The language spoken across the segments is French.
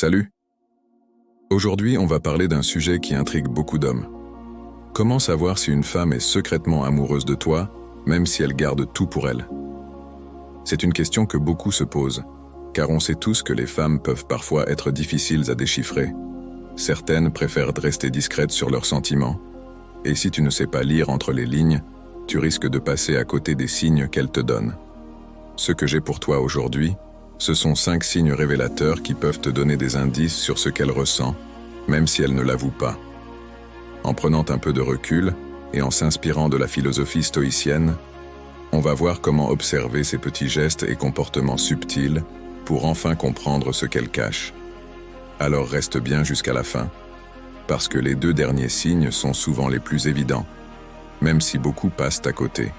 Salut! Aujourd'hui, on va parler d'un sujet qui intrigue beaucoup d'hommes. Comment savoir si une femme est secrètement amoureuse de toi, même si elle garde tout pour elle? C'est une question que beaucoup se posent, car on sait tous que les femmes peuvent parfois être difficiles à déchiffrer. Certaines préfèrent rester discrètes sur leurs sentiments, et si tu ne sais pas lire entre les lignes, tu risques de passer à côté des signes qu'elles te donnent. Ce que j'ai pour toi aujourd'hui, ce sont 5 signes révélateurs qui peuvent te donner des indices sur ce qu'elle ressent, même si elle ne l'avoue pas. En prenant un peu de recul et en s'inspirant de la philosophie stoïcienne, on va voir comment observer ces petits gestes et comportements subtils pour enfin comprendre ce qu'elle cache. Alors reste bien jusqu'à la fin, parce que les 2 derniers signes sont souvent les plus évidents, même si beaucoup passent à côté.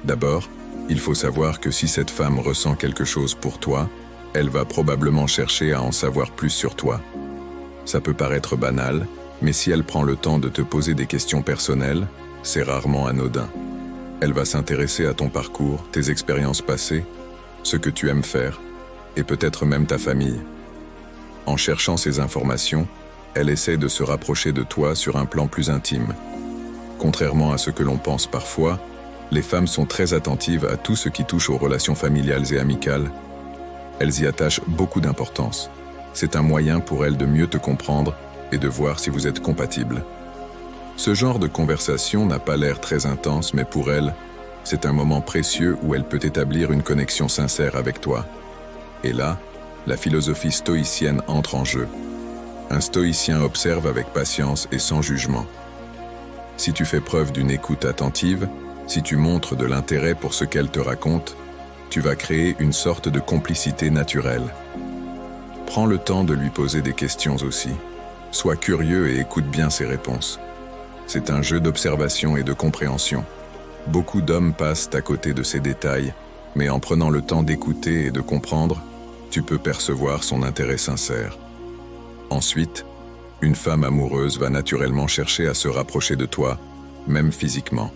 D'abord, il faut savoir que si cette femme ressent quelque chose pour toi, elle va probablement chercher à en savoir plus sur toi. Ça peut paraître banal, mais si elle prend le temps de te poser des questions personnelles, c'est rarement anodin. Elle va s'intéresser à ton parcours, tes expériences passées, ce que tu aimes faire, et peut-être même ta famille. En cherchant ces informations, elle essaie de se rapprocher de toi sur un plan plus intime. Contrairement à ce que l'on pense parfois, les femmes sont très attentives à tout ce qui touche aux relations familiales et amicales. Elles y attachent beaucoup d'importance. C'est un moyen pour elles de mieux te comprendre et de voir si vous êtes compatibles. Ce genre de conversation n'a pas l'air très intense, mais pour elles, c'est un moment précieux où elle peut établir une connexion sincère avec toi. Et là, la philosophie stoïcienne entre en jeu. Un stoïcien observe avec patience et sans jugement. Si tu fais preuve d'une écoute attentive, si tu montres de l'intérêt pour ce qu'elle te raconte, tu vas créer une sorte de complicité naturelle. Prends le temps de lui poser des questions aussi. Sois curieux et écoute bien ses réponses. C'est un jeu d'observation et de compréhension. Beaucoup d'hommes passent à côté de ces détails, mais en prenant le temps d'écouter et de comprendre, tu peux percevoir son intérêt sincère. Ensuite, une femme amoureuse va naturellement chercher à se rapprocher de toi, même physiquement.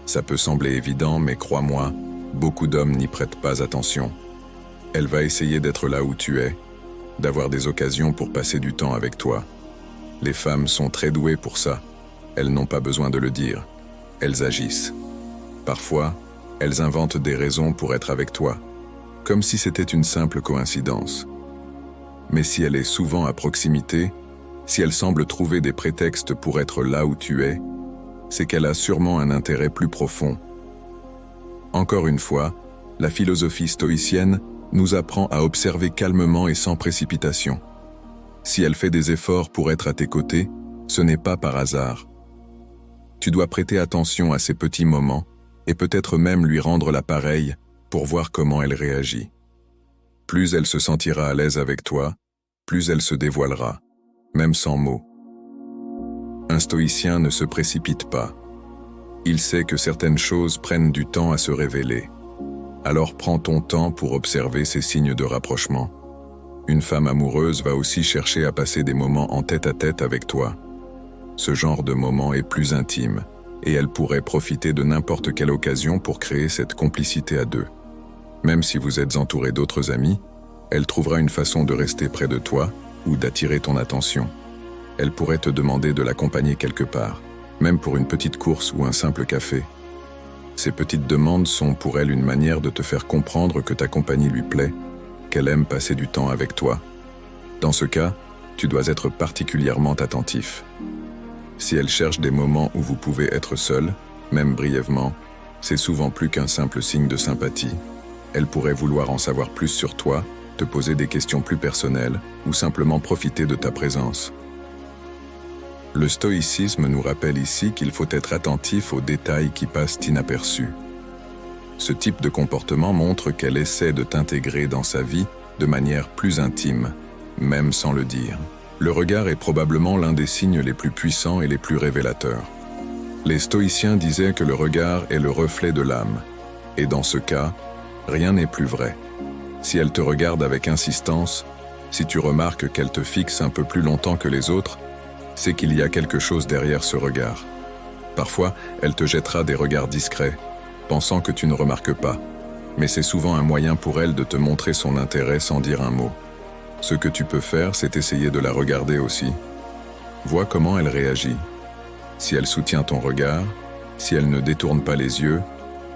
Ça peut sembler évident, mais crois-moi, beaucoup d'hommes n'y prêtent pas attention. Elle va essayer d'être là où tu es, d'avoir des occasions pour passer du temps avec toi. Les femmes sont très douées pour ça. Elles n'ont pas besoin de le dire. Elles agissent. Parfois, elles inventent des raisons pour être avec toi, comme si c'était une simple coïncidence. Mais si elle est souvent à proximité, si elle semble trouver des prétextes pour être là où tu es, c'est qu'elle a sûrement un intérêt plus profond. Encore une fois, la philosophie stoïcienne nous apprend à observer calmement et sans précipitation. Si elle fait des efforts pour être à tes côtés, ce n'est pas par hasard. Tu dois prêter attention à ces petits moments et peut-être même lui rendre l'appareil pour voir comment elle réagit. Plus elle se sentira à l'aise avec toi, plus elle se dévoilera, même sans mots. Un stoïcien ne se précipite pas. Il sait que certaines choses prennent du temps à se révéler. Alors prends ton temps pour observer ces signes de rapprochement. Une femme amoureuse va aussi chercher à passer des moments en tête-à-tête avec toi. Ce genre de moment est plus intime, et elle pourrait profiter de n'importe quelle occasion pour créer cette complicité à 2. Même si vous êtes entouré d'autres amis, elle trouvera une façon de rester près de toi ou d'attirer ton attention. Elle pourrait te demander de l'accompagner quelque part, même pour une petite course ou un simple café. Ces petites demandes sont pour elle une manière de te faire comprendre que ta compagnie lui plaît, qu'elle aime passer du temps avec toi. Dans ce cas, tu dois être particulièrement attentif. Si elle cherche des moments où vous pouvez être seul, même brièvement, c'est souvent plus qu'un simple signe de sympathie. Elle pourrait vouloir en savoir plus sur toi, te poser des questions plus personnelles ou simplement profiter de ta présence. Le stoïcisme nous rappelle ici qu'il faut être attentif aux détails qui passent inaperçus. Ce type de comportement montre qu'elle essaie de t'intégrer dans sa vie de manière plus intime, même sans le dire. Le regard est probablement l'un des signes les plus puissants et les plus révélateurs. Les stoïciens disaient que le regard est le reflet de l'âme, et dans ce cas, rien n'est plus vrai. Si elle te regarde avec insistance, si tu remarques qu'elle te fixe un peu plus longtemps que les autres, c'est qu'il y a quelque chose derrière ce regard. Parfois, elle te jettera des regards discrets, pensant que tu ne remarques pas, mais c'est souvent un moyen pour elle de te montrer son intérêt sans dire un mot. Ce que tu peux faire, c'est essayer de la regarder aussi. Vois comment elle réagit. Si elle soutient ton regard, si elle ne détourne pas les yeux,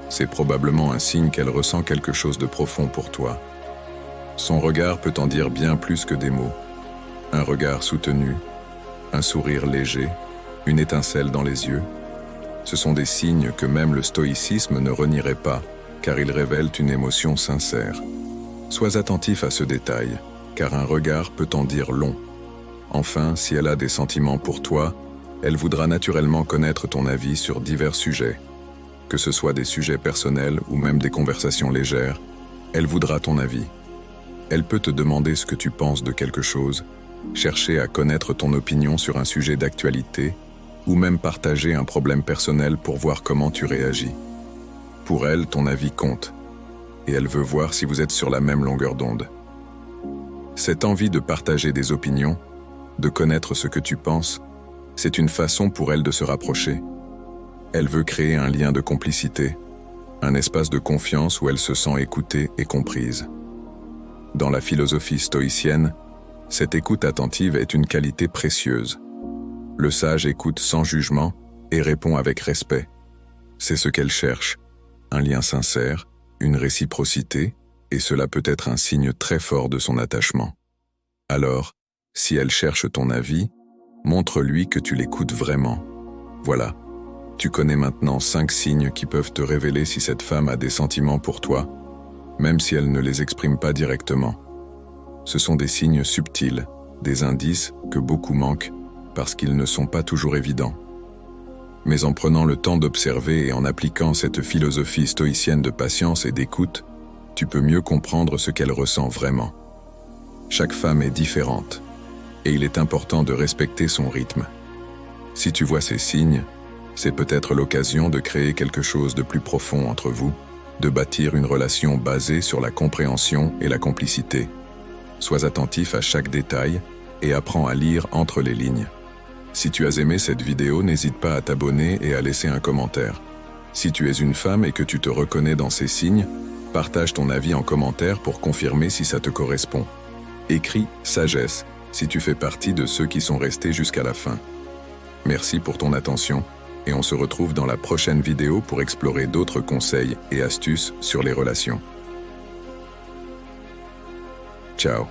c'est probablement un signe qu'elle ressent quelque chose de profond pour toi. Son regard peut en dire bien plus que des mots. Un regard soutenu, un sourire léger, une étincelle dans les yeux. Ce sont des signes que même le stoïcisme ne renierait pas, car ils révèlent une émotion sincère. Sois attentif à ce détail, car un regard peut en dire long. Enfin, si elle a des sentiments pour toi, elle voudra naturellement connaître ton avis sur divers sujets. Que ce soit des sujets personnels ou même des conversations légères, elle voudra ton avis. Elle peut te demander ce que tu penses de quelque chose, chercher à connaître ton opinion sur un sujet d'actualité, ou même partager un problème personnel pour voir comment tu réagis. Pour elle, ton avis compte, et elle veut voir si vous êtes sur la même longueur d'onde. Cette envie de partager des opinions, de connaître ce que tu penses, c'est une façon pour elle de se rapprocher. Elle veut créer un lien de complicité, un espace de confiance où elle se sent écoutée et comprise. Dans la philosophie stoïcienne, cette écoute attentive est une qualité précieuse. Le sage écoute sans jugement et répond avec respect. C'est ce qu'elle cherche, un lien sincère, une réciprocité, et cela peut être un signe très fort de son attachement. Alors, si elle cherche ton avis, montre-lui que tu l'écoutes vraiment. Voilà, tu connais maintenant 5 signes qui peuvent te révéler si cette femme a des sentiments pour toi, même si elle ne les exprime pas directement. Ce sont des signes subtils, des indices que beaucoup manquent parce qu'ils ne sont pas toujours évidents. Mais en prenant le temps d'observer et en appliquant cette philosophie stoïcienne de patience et d'écoute, tu peux mieux comprendre ce qu'elle ressent vraiment. Chaque femme est différente, et il est important de respecter son rythme. Si tu vois ces signes, c'est peut-être l'occasion de créer quelque chose de plus profond entre vous, de bâtir une relation basée sur la compréhension et la complicité. Sois attentif à chaque détail et apprends à lire entre les lignes. Si tu as aimé cette vidéo, n'hésite pas à t'abonner et à laisser un commentaire. Si tu es une femme et que tu te reconnais dans ces signes, partage ton avis en commentaire pour confirmer si ça te correspond. Écris « Sagesse » si tu fais partie de ceux qui sont restés jusqu'à la fin. Merci pour ton attention et on se retrouve dans la prochaine vidéo pour explorer d'autres conseils et astuces sur les relations. Ciao.